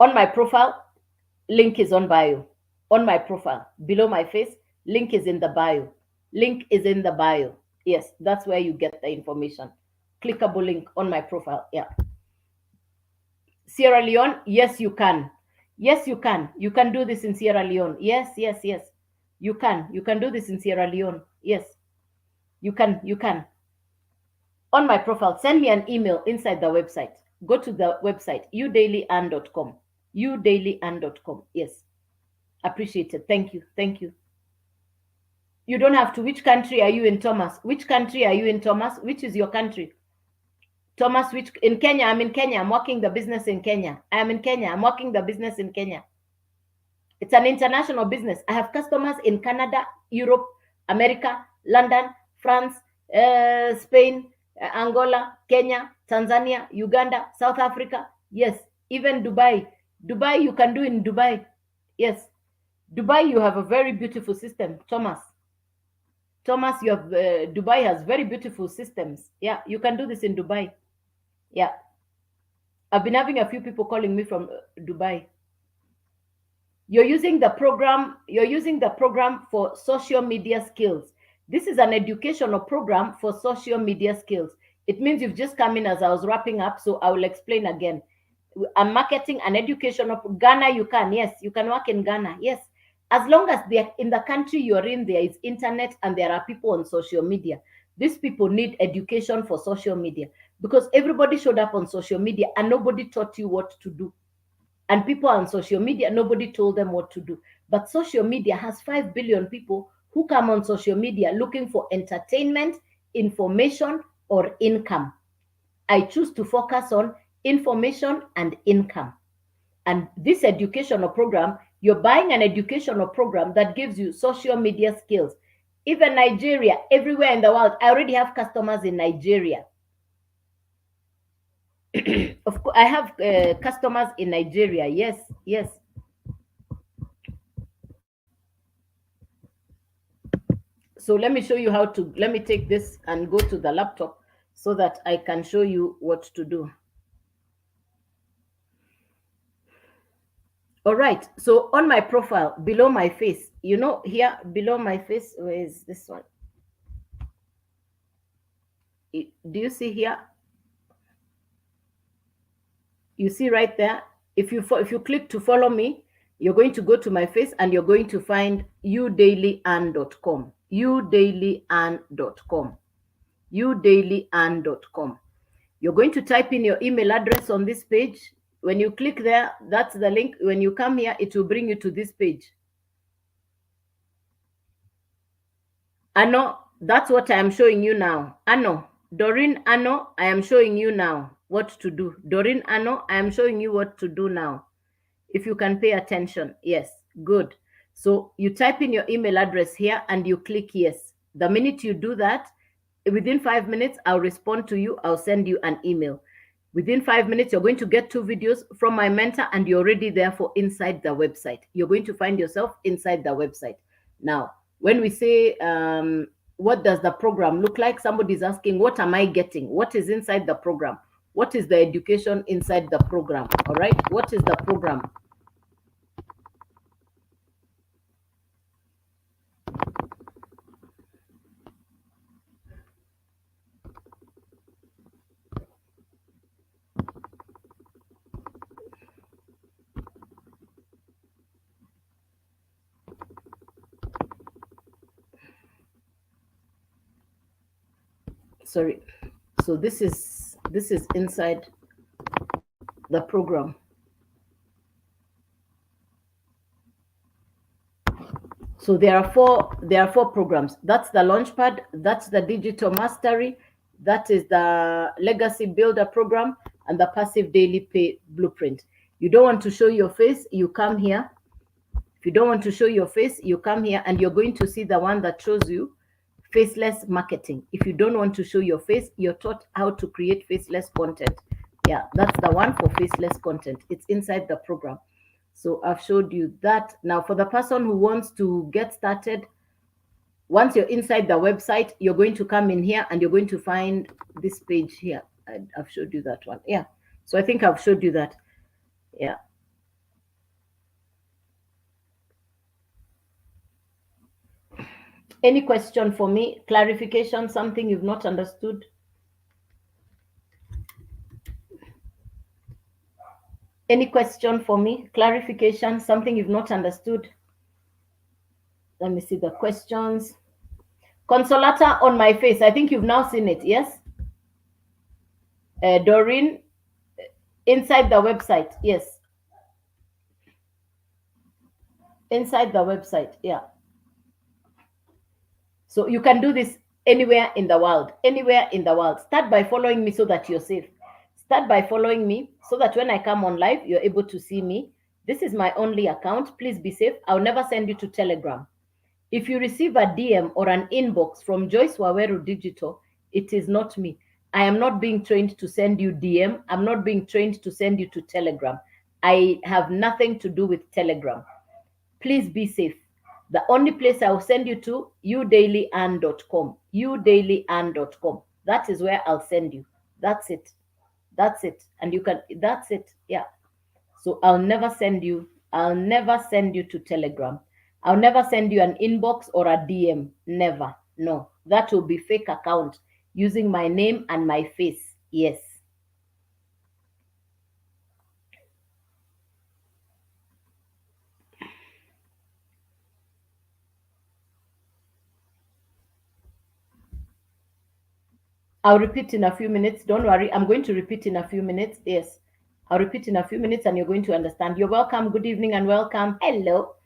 Speaker 1: On my profile, link is on bio. On my profile, below my face, link is in the bio. Link is in the bio. Yes, that's where you get the information. Clickable link on my profile. Yeah. Sierra Leone, yes, you can. Yes, you can. You can do this in Sierra Leone. Yes. You can. You can do this in Sierra Leone. Yes. You can. On my profile, send me an email inside the website. Go to the website, udailyand.com. udailyand.com. Yes. Appreciated. Thank you. You don't have to. Which country are you in, Thomas? Which country are you in, Thomas? Which is your country? Thomas, which in Kenya? I'm in Kenya. I'm working the business in Kenya. I am in Kenya. I'm working the business in Kenya. It's an international business. I have customers in Canada, Europe, America, London, France, Spain, Angola, Kenya, Tanzania, Uganda, South Africa. Yes, even Dubai. Dubai, you can do in Dubai. Yes. Dubai, you have a very beautiful system, Thomas. Thomas, you have Dubai has very beautiful systems. Yeah, you can do this in Dubai. Yeah, I've been having a few people calling me from Dubai. You're using the program. You're using the program for social media skills. This is an educational program for social media skills. It means you've just come in as I was wrapping up, so I will explain again. I'm marketing an educational Ghana. You can, yes, you can work in Ghana, yes, as long as they're in the country you're in, there is internet and there are people on social media. These people need education for social media because everybody showed up on social media and nobody taught you what to do. And people on social media, nobody told them what to do. But social media has 5 billion people who come on social media looking for entertainment, information, or income. I choose to focus on information and income. And this educational program, you're buying an educational program that gives you social media skills. Even Nigeria, everywhere in the world, I already have customers in Nigeria. Of course, I have customers in Nigeria. Yes, yes. So let me show you how to, let me take this and go to the laptop so that I can show you what to do. All right. So on my profile, below my face, you know, here below my face, where is this one? Do you see here? You see right there? If you click to follow me, you're going to go to my face and you're going to find udailyarn.com. udailyarn.com. udailyarn.com. You're going to type in your email address on this page. When you click there, that's the link. When you come here, it will bring you to this page. Ano, that's what I am showing you now. Ano, Doreen Ano, I am showing you now what to do. Doreen Ano, I am showing you what to do now. If you can pay attention. Yes, good. So you type in your email address here and you click yes. The minute you do that, within 5 minutes, I'll respond to you. I'll send you an email. Within 5 minutes, you're going to get 2 videos from my mentor and you're already there for inside the website. You're going to find yourself inside the website. Now, when we say, what does the program look like? Somebody's asking, what am I getting? What is inside the program? What is the education inside the program? All right. What is the program? Sorry. So this is inside the program. So there are four programs. That's the Launchpad, that's the Digital Mastery, that is the Legacy Builder program, and the Passive Daily Pay Blueprint. You don't want to show your face, you come here. If you don't want to show your face, you come here and you're going to see the one that shows you faceless marketing. If you don't want to show your face, you're taught how to create faceless content. Yeah, that's the one for faceless content. It's inside the program. So I've showed you that. Now for the person who wants to get started, once you're inside the website, you're going to come in here and you're going to find this page here. I've showed you that one. Yeah. So I think I've showed you that. Yeah. Any question for me? Clarification, something you've not understood? Any question for me? Clarification, something you've not understood? Let me see the questions. Consolata on my face. I think you've now seen it, yes? Doreen, inside the website, yes. Inside the website, yeah. So you can do this anywhere in the world, anywhere in the world. Start by following me so that you're safe. Start by following me so that when I come on live, you're able to see me. This is my only account. Please be safe. I'll never send you to Telegram. If you receive a DM or an inbox from Joyce Waweru Digital, it is not me. I am not being trained to send you DM. I'm not being trained to send you to Telegram. I have nothing to do with Telegram. Please be safe. The only place I will send you to, udailyand.com. udailyand.com. That is where I'll send you. That's it. That's it. And you can, that's it. Yeah. So I'll never send you to Telegram. I'll never send you an inbox or a DM. Never. No. That will be fake account using my name and my face. Yes. I'll repeat in a few minutes. Don't worry. I'm going to repeat in a few minutes. Yes. I'll repeat in a few minutes and you're going to understand. You're welcome. Good evening and welcome. Hello.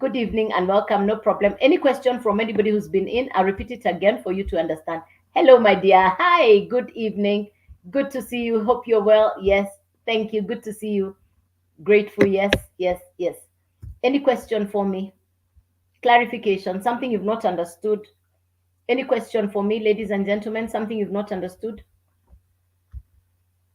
Speaker 1: Good evening and welcome. No problem. Any question from anybody who's been in? I'll repeat it again for you to understand. Hello, my dear. Hi. Good evening. Good to see you. Hope you're well. Yes. Thank you. Good to see you. Grateful. Yes. Yes. Yes. Any question for me? Clarification. Something you've not understood? Any question for me, ladies and gentlemen? Something you've not understood?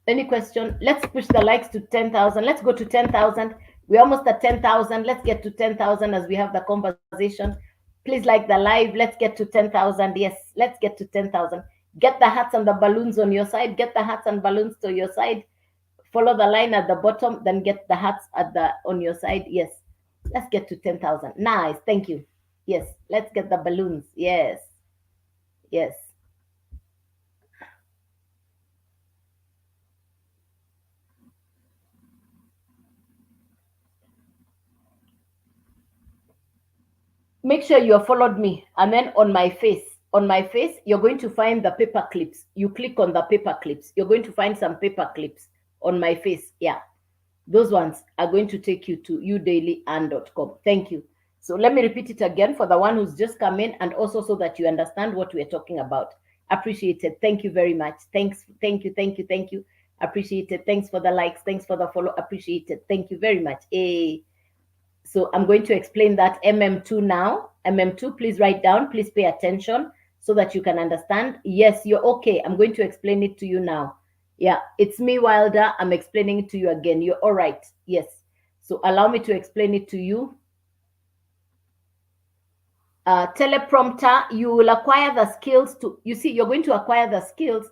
Speaker 1: Any question? Let's push the likes to 10,000. Let's go to 10,000. We're almost at 10,000. Let's get to 10,000 as we have the conversation. Please like the live. Let's get to 10,000. Yes, let's get to 10,000. Get the hats and the balloons on your side. Get the hats and balloons to your side. Follow the line at the bottom. Then get the hats on your side. Yes, let's get to 10,000. Nice. Thank you. Yes, let's get the balloons. Yes. Yes. Make sure you have followed me. And then on my face, you're going to find the paper clips. You click on the paper clips. You're going to find some paper clips on my face. Yeah. Those ones are going to take you to udailyand.com. Thank you. So let me repeat it again for the one who's just come in and also so that you understand what we're talking about. Appreciated. Thank you very much. Thanks. Thank you. Thank you. Thank you. Appreciated. Thanks for the likes. Thanks for the follow. Appreciated. Thank you very much. Hey. So I'm going to explain that MM2 now. MM2, please write down. Please pay attention so that you can understand. Yes, you're okay. I'm going to explain it to you now. Yeah, it's me, Wilder. I'm explaining it to you again. You're all right. Yes. So allow me to explain it to you. Teleprompter, you will acquire the skills to, you see, you're going to acquire the skills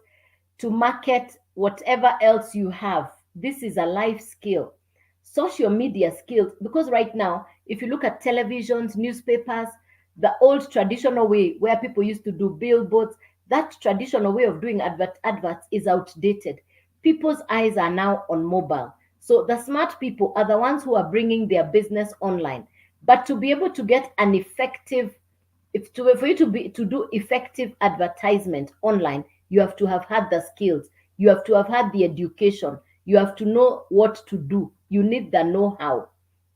Speaker 1: to market whatever else you have. This is a life skill. Social media skills, because right now, if you look at televisions, newspapers, the old traditional way where people used to do billboards, that traditional way of doing adverts is outdated. People's eyes are now on mobile. So the smart people are the ones who are bringing their business online. But to be able to get an effective, for you to do effective advertisement online, you have to have had the skills. You have to have had the education. You have to know what to do. You need the know-how.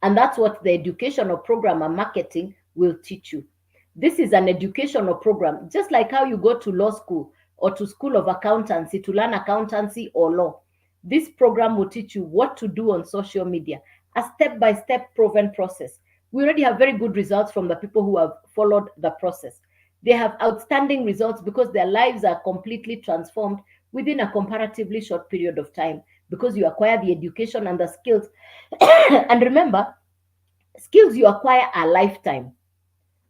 Speaker 1: And that's what the educational program and marketing will teach you. This is an educational program, just like how you go to law school or to school of accountancy to learn accountancy or law. This program will teach you what to do on social media, a step-by-step proven process. We already have very good results from the people who have followed the process. They have outstanding results because their lives are completely transformed within a comparatively short period of time because you acquire the education and the skills. And remember, skills you acquire are lifetime.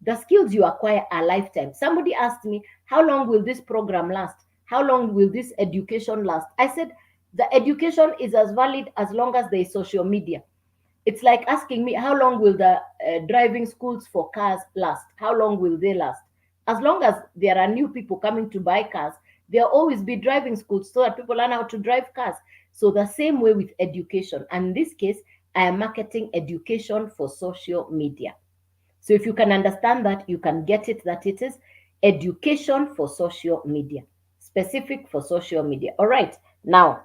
Speaker 1: The skills you acquire are lifetime. Somebody asked me, how long will this program last? How long will this education last? I said, the education is as valid as long as there is social media. It's like asking me, how long will the driving schools for cars last? How long will they last? As long as there are new people coming to buy cars, there'll always be driving schools so that people learn how to drive cars. So the same way with education. And in this case, I am marketing education for social media. So if you can understand that, you can get it that it is education for social media, specific for social media. All right. Now,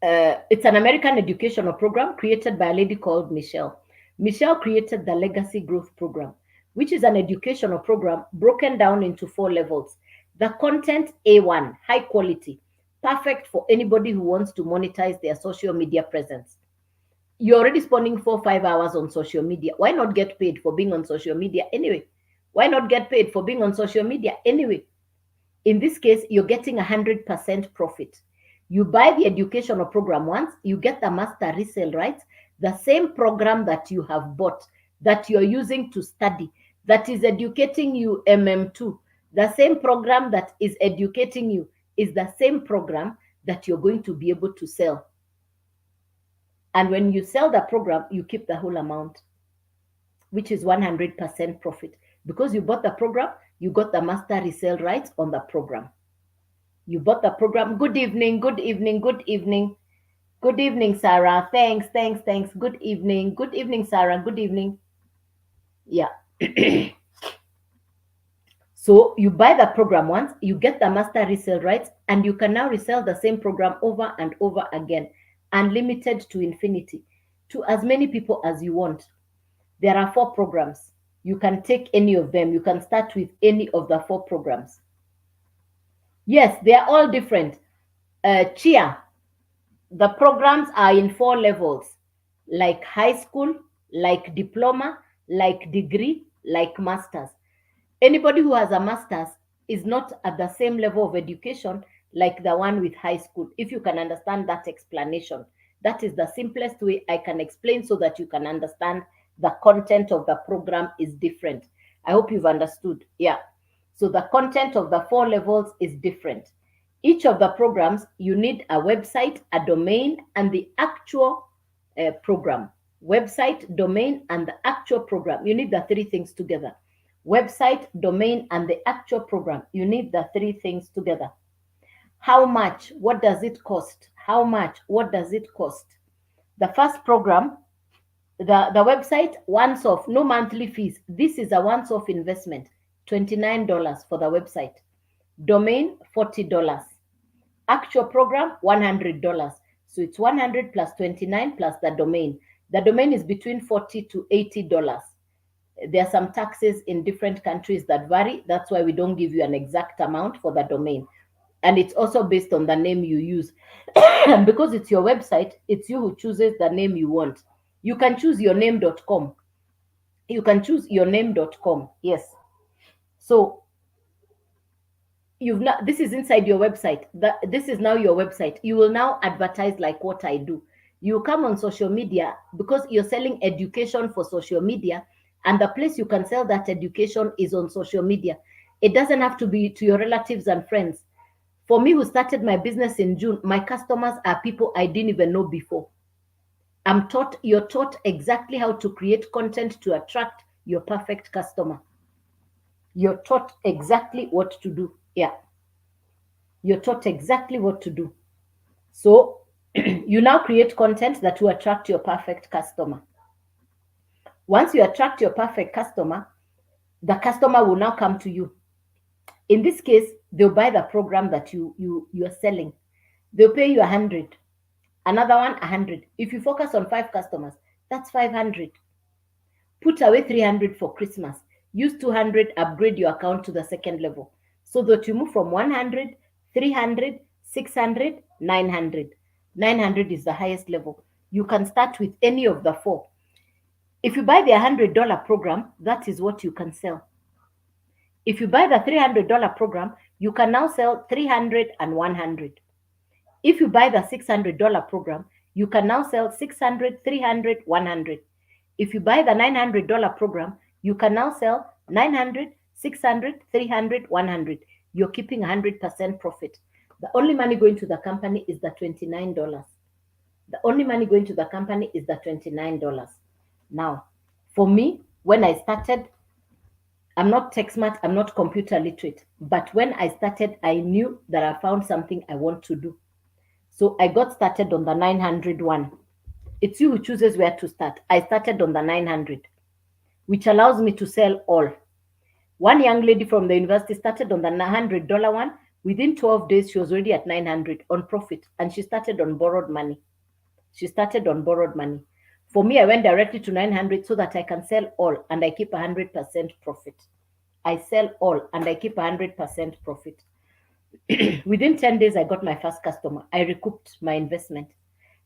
Speaker 1: it's an American educational program created by a lady called Michelle. Michelle created the Legacy Growth Program, which is an educational program broken down into 4 levels. The content, A1, high quality, perfect for anybody who wants to monetize their social media presence. You're already spending 4 or 5 hours on social media. Why not get paid for being on social media anyway? Why not get paid for being on social media anyway? In this case, you're getting 100% profit. You buy the educational program once, you get the master resale rights, the same program that you have bought, that you're using to study, that is educating you MM2, the same program that is educating you is the same program that you're going to be able to sell. And when you sell the program, you keep the whole amount, which is 100% profit. Because you bought the program, you got the master resale rights on the program. You bought the program. Good evening, good evening, good evening. Good evening, Sarah. Thanks. Good evening, Sarah. Good evening. Yeah. So you buy the program once, you get the master resale rights, and you can now resell the same program over and over again, unlimited to infinity, to as many people as you want. There are 4 programs. You can take any of them. You can start with any of the 4 programs. Yes, they are all different. Chia, the programs are in 4 levels, like high school, like diploma, like degree, like masters. Anybody who has a master's is not at the same level of education like the one with high school. If you can understand that explanation, that is the simplest way I can explain so that you can understand the content of the program is different. I hope you've understood. Yeah. So the content of the 4 levels is different. Each of the programs, you need a website, a domain, and the actual program. Website, domain, and the actual program. You need the 3 things together. Website, domain, and the actual program. You need the 3 things together. How much? What does it cost? How much? What does it cost? The first program, the website, once off, no monthly fees. This is a once off investment, $29 for the website. Domain, $40. Actual program, $100. So it's 100 plus 29 plus the domain. The domain is between $40 to $80. There are some taxes in different countries that vary. That's why we don't give you an exact amount for the domain. And it's also based on the name you use. Because it's your website, it's you who chooses the name you want. You can choose yourname.com. You can choose yourname.com. Yes. So this is inside your website. This is now your website. You will now advertise like what I do. You come on social media because you're selling education for social media, and the place you can sell that education is on social media. It doesn't have to be to your relatives and friends. For me, who started my business in June, my customers are people I didn't even know before. You're taught exactly how to create content to attract your perfect customer. You're taught exactly what to do. Yeah. You're taught exactly what to do. So you now create content that will attract your perfect customer. Once you attract your perfect customer, the customer will now come to you. In this case, they'll buy the program that you are selling. They'll pay you 100. Another one, 100. If you focus on 5 customers, that's 500. Put away 300 for Christmas. Use 200, upgrade your account to the second level, so that you move from 100, 300, 600, 900. 900 is the highest level. You can start with any of the 4. If you buy the $100 program, that is what you can sell. If you buy the $300 program, you can now sell 300 and 100. If you buy the $600 program, you can now sell 600, 300, 100. If you buy the $900 program, you can now sell 900, 600, 300, 100. You're keeping 100% profit. The only money going to the company is the $29. The only money going to the company is the $29. Now, for me, when I started, I'm not tech smart, I'm not computer literate. But when I started, I knew that I found something I want to do. So I got started on the 900 one. It's you who chooses where to start. I started on the 900, which allows me to sell all. One young lady from the university started on the $100 one. Within 12 days, she was already at 900 on profit, and she started on borrowed money. For me, I went directly to 900 so that I can sell all and I keep 100% profit. I sell all and I keep 100% profit. Within 10 days, I got my first customer. I recouped my investment.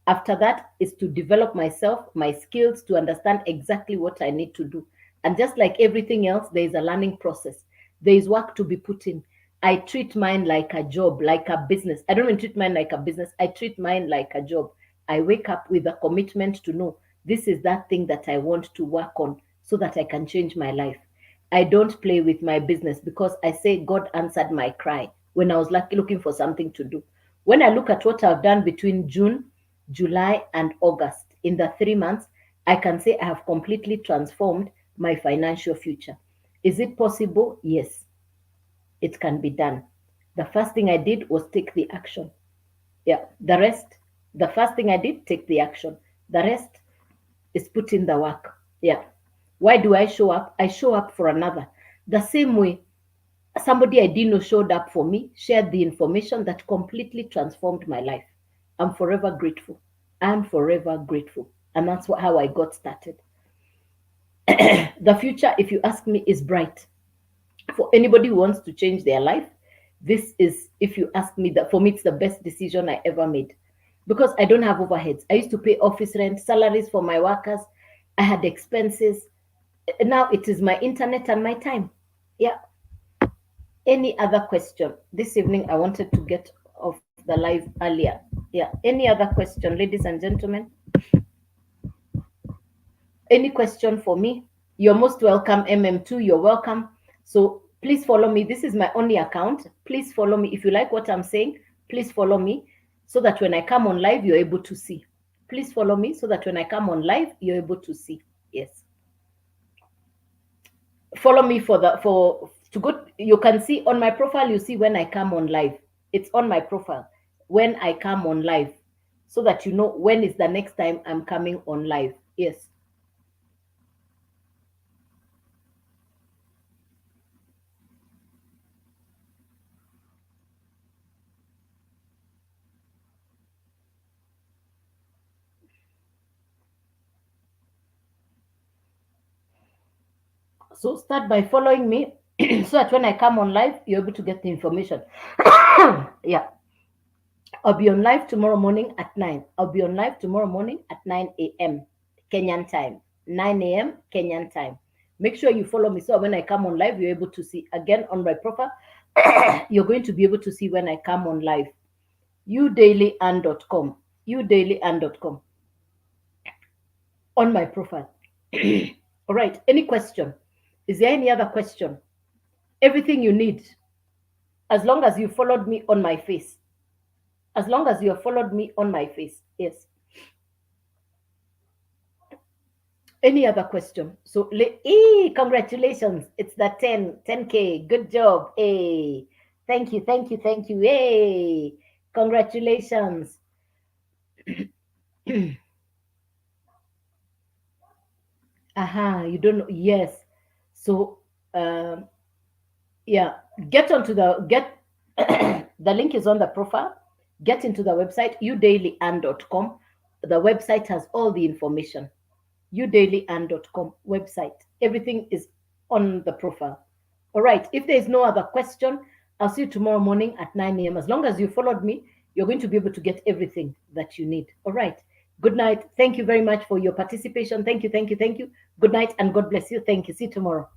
Speaker 1: After that is to develop myself, my skills, to understand exactly what I need to do. And just like everything else, there is a learning process. There is work to be put in. I treat mine like a job, like a business. I don't even treat mine like a business. I treat mine like a job. I wake up with a commitment to know this is that thing that I want to work on so that I can change my life. I don't play with my business because I say God answered my cry when I was looking for something to do. When I look at what I've done between June, July, and August, in the 3 months, I can say I have completely transformed my financial future. Is it possible? Yes, it can be done. The first thing I did was take the action. Yeah, the first thing I did, take the action. The rest is put in the work. Yeah. Why do I show up? I show up for another. The same way somebody I didn't know showed up for me, shared the information that completely transformed my life. I'm forever grateful. I'm forever grateful. And that's how I got started. The future, if you ask me, is bright. For anybody who wants to change their life, this is, if you ask me, that for me, it's the best decision I ever made because I don't have overheads. I used to pay office rent, salaries for my workers. I had expenses. Now it is my internet and my time. Yeah. Any other question? This evening, I wanted to get off the live earlier. Yeah. Any other question, ladies and gentlemen? Any question for me? You're most welcome, MM2. You're welcome. So please follow me. This is my only account. Please follow me. If you like what I'm saying, please follow me so that when I come on live, you're able to see. Please follow me so that when I come on live, you're able to see. Yes. Follow me to go. You can see on my profile, you see when I come on live. It's on my profile when I come on live so that you know when is the next time I'm coming on live. Yes. So start by following me so that when I come on live, you're able to get the information. Yeah. I'll be on live tomorrow morning at 9. I'll be on live tomorrow morning at 9 a.m. Kenyan time. 9 a.m. Kenyan time. Make sure you follow me so when I come on live, you're able to see. Again, on my profile, you're going to be able to see when I come on live. udailyand.com. udailyand.com. On my profile. All right. Any question? Is there any other question? Everything you need, as long as you followed me on my face. As long as you have followed me on my face. Yes. Any other question? So, congratulations. It's the 10K. Good job. Hey, thank you, thank you, thank you. Hey, congratulations. You don't know. Yes. So, yeah, get the link is on the profile. Get into the website, udailyand.com. The website has all the information. udailyand.com website. Everything is on the profile. All right. If there is no other question, I'll see you tomorrow morning at 9 a.m. As long as you followed me, you're going to be able to get everything that you need. All right. Good night. Thank you very much for your participation. Thank you, thank you, thank you. Good night and God bless you. Thank you. See you tomorrow.